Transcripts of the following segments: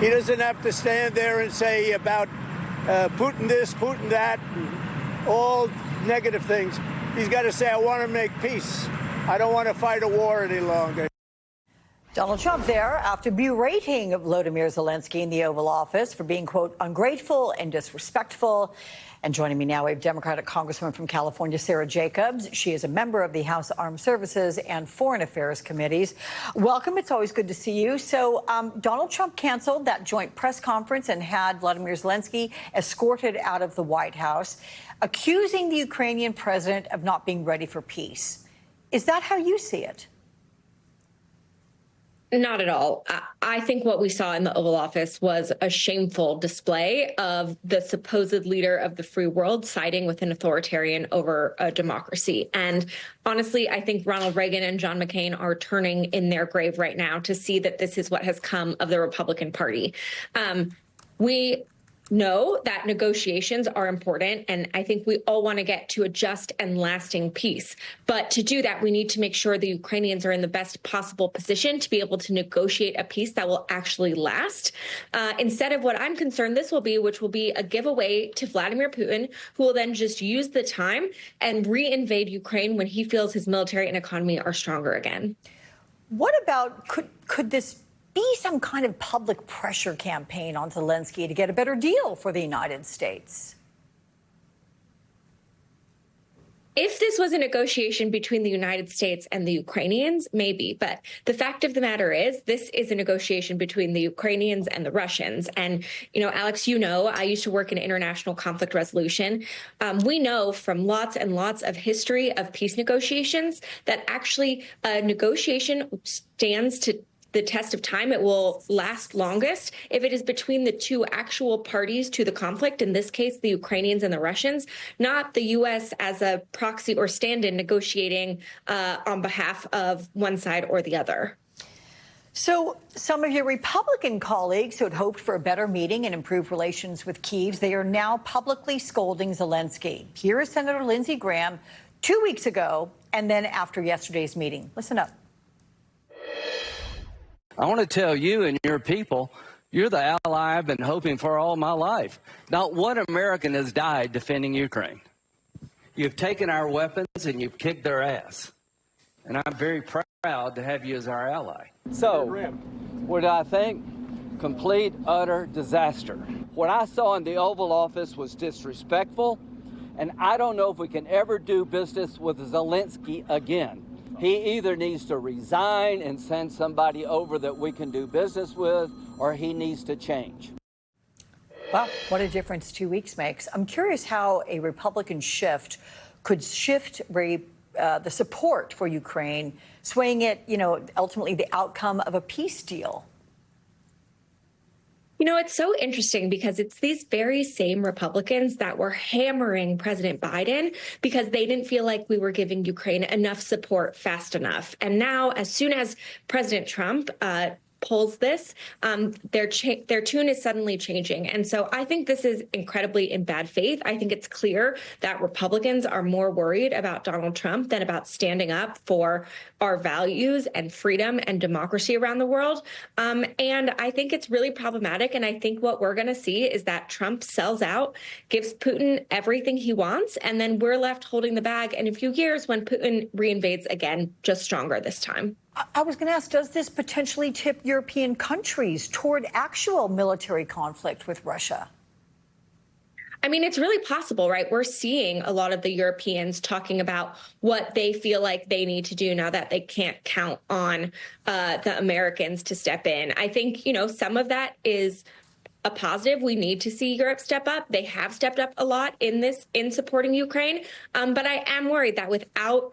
He doesn't have to stand there and say about Putin this, Putin that, all negative things. He's got to say, I want to make peace. I don't want to fight a war any longer. Donald Trump there after berating Volodymyr Zelensky in the Oval Office for being, quote, ungrateful and disrespectful. And joining me now, we have Democratic Congresswoman from California, Sara Jacobs. She is a member of the House Armed Services and Foreign Affairs Committees. Welcome. It's always good to see you. So Donald Trump canceled that joint press conference and had Volodymyr Zelensky escorted out of the White House, accusing the Ukrainian president of not being ready for peace. Is that how you see it? Not at all. I think what we saw in the Oval Office was a shameful display of the supposed leader of the free world siding with an authoritarian over a democracy. And honestly, I think Ronald Reagan and John McCain are turning in their grave right now to see that this is what has come of the Republican Party. We know that negotiations are important, and I think we all want to get to a just and lasting peace. But to do that, we need to make sure the Ukrainians are in the best possible position to be able to negotiate a peace that will actually last. Instead of what I'm concerned this will be, which will be a giveaway to Vladimir Putin, who will then just use the time and re-invade Ukraine when he feels his military and economy are stronger again. What about, could this be some kind of public pressure campaign on Zelensky to get a better deal for the United States? If this was a negotiation between the United States and the Ukrainians, maybe. But the fact of the matter is, this is a negotiation between the Ukrainians and the Russians. And, you know, Alex, I used to work in international conflict resolution. We know from lots and lots of history of peace negotiations that actually a negotiation stands to the test of time. It will last longest if it is between the two actual parties to the conflict, in this case, the Ukrainians and the Russians, not the U.S. as a proxy or stand-in negotiating on behalf of one side or the other. So some of your Republican colleagues who had hoped for a better meeting and improved relations with Kyiv, they are now publicly scolding Zelensky. Here is Senator Lindsey Graham 2 weeks ago and then after yesterday's meeting. Listen up. I want to tell you and your people, you're the ally I've been hoping for all my life. Not one American has died defending Ukraine. You've taken our weapons and you've kicked their ass. And I'm very proud to have you as our ally. So, what I think? Complete, utter disaster. What I saw in the Oval Office was disrespectful, and I don't know if we can ever do business with Zelensky again. He either needs to resign and send somebody over that we can do business with, or he needs to change. Well, what a difference 2 weeks makes. I'm curious how a Republican shift could shift the support for Ukraine, swaying it, ultimately the outcome of a peace deal. You know, it's so interesting because it's these very same Republicans that were hammering President Biden because they didn't feel like we were giving Ukraine enough support fast enough. And now, as soon as President Trump pulls this, their tune is suddenly changing. And so I think this is incredibly in bad faith. I think it's clear that Republicans are more worried about Donald Trump than about standing up for our values and freedom and democracy around the world. And I think it's really problematic. And I think what we're going to see is that Trump sells out, gives Putin everything he wants, and then we're left holding the bag in a few years when Putin reinvades again, just stronger this time. I was going to ask, does this potentially tip European countries toward actual military conflict with Russia? I mean, it's really possible, right? We're seeing a lot of the Europeans talking about what they feel like they need to do now that they can't count on the Americans to step in. I think, some of that is a positive. We need to see Europe step up. They have stepped up a lot in supporting Ukraine. But I am worried that without,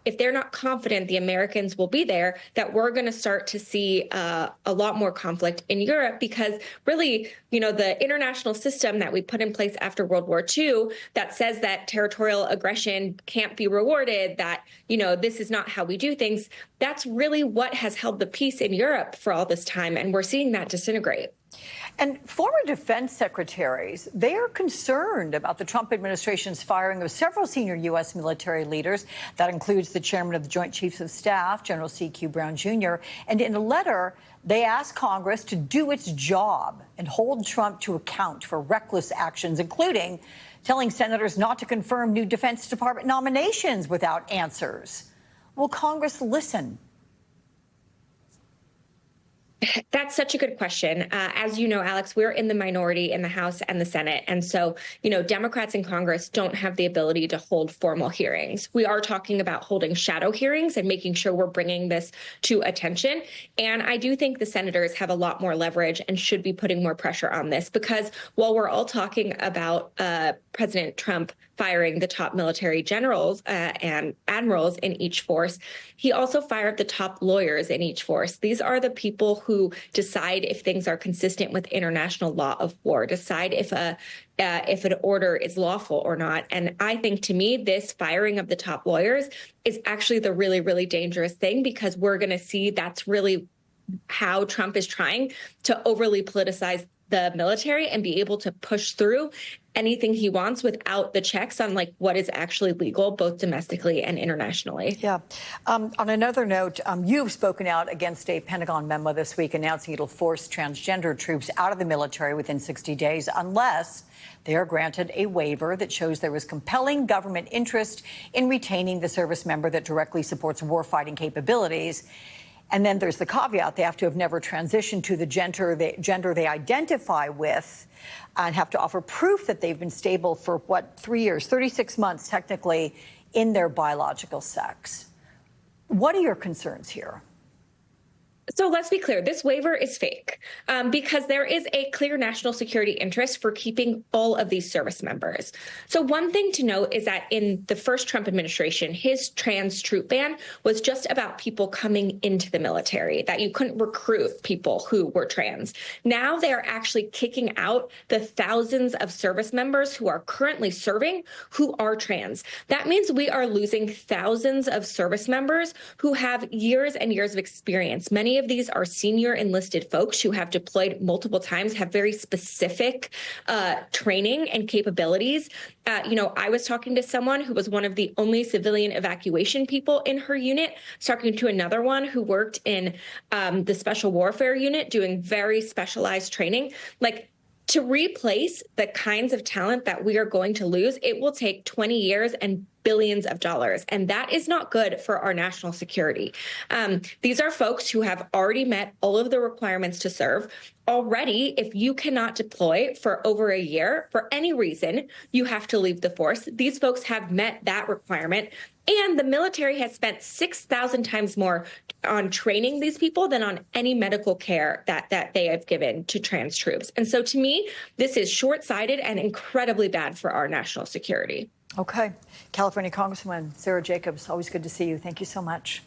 if they're not confident the Americans will be there, that we're going to start to see a lot more conflict in Europe because really, the international system that we put in place after World War II that says that territorial aggression can't be rewarded, that, this is not how we do things. That's really what has held the peace in Europe for all this time. And we're seeing that disintegrate. And former defense secretaries, they are concerned about the Trump administration's firing of several senior U.S. military leaders. That includes the chairman of the Joint Chiefs of Staff, General C.Q. Brown Jr. And in a letter, they asked Congress to do its job and hold Trump to account for reckless actions, including telling senators not to confirm new Defense Department nominations without answers. Will Congress listen? That's such a good question. As you know, Alex, we're in the minority in the House and the Senate. And so, Democrats in Congress don't have the ability to hold formal hearings. We are talking about holding shadow hearings and making sure we're bringing this to attention. And I do think the senators have a lot more leverage and should be putting more pressure on this, because while we're all talking about President Trump firing the top military generals and admirals in each force, he also fired the top lawyers in each force. These are the people who decide if things are consistent with international law of war, decide if an order is lawful or not. And I think, to me, this firing of the top lawyers is actually the really, really dangerous thing, because we're going to see that's really how Trump is trying to overly politicize the military and be able to push through anything he wants without the checks on what is actually legal, both domestically and internationally. Yeah. On another note, you've spoken out against a Pentagon memo this week announcing it'll force transgender troops out of the military within 60 days unless they are granted a waiver that shows there was compelling government interest in retaining the service member that directly supports warfighting capabilities. And then there's the caveat: they have to have never transitioned to the gender they identify with, and have to offer proof that they've been stable for, 3 years, 36 months technically, in their biological sex. What are your concerns here? So let's be clear, this waiver is fake because there is a clear national security interest for keeping all of these service members. So one thing to note is that in the first Trump administration, his trans troop ban was just about people coming into the military, that you couldn't recruit people who were trans. Now they are actually kicking out the thousands of service members who are currently serving who are trans. That means we are losing thousands of service members who have years and years of experience. Many of these are senior enlisted folks who have deployed multiple times, have very specific training and capabilities. I was talking to someone who was one of the only civilian evacuation people in her unit, talking to another one who worked in the special warfare unit doing very specialized training. To replace the kinds of talent that we are going to lose, it will take 20 years and billions of dollars. And that is not good for our national security. These are folks who have already met all of the requirements to serve. Already, if you cannot deploy for over a year, for any reason, you have to leave the force. These folks have met that requirement. And the military has spent 6,000 times more on training these people than on any medical care that they have given to trans troops. And so to me, this is short-sighted and incredibly bad for our national security. Okay. California Congresswoman Sara Jacobs, always good to see you. Thank you so much.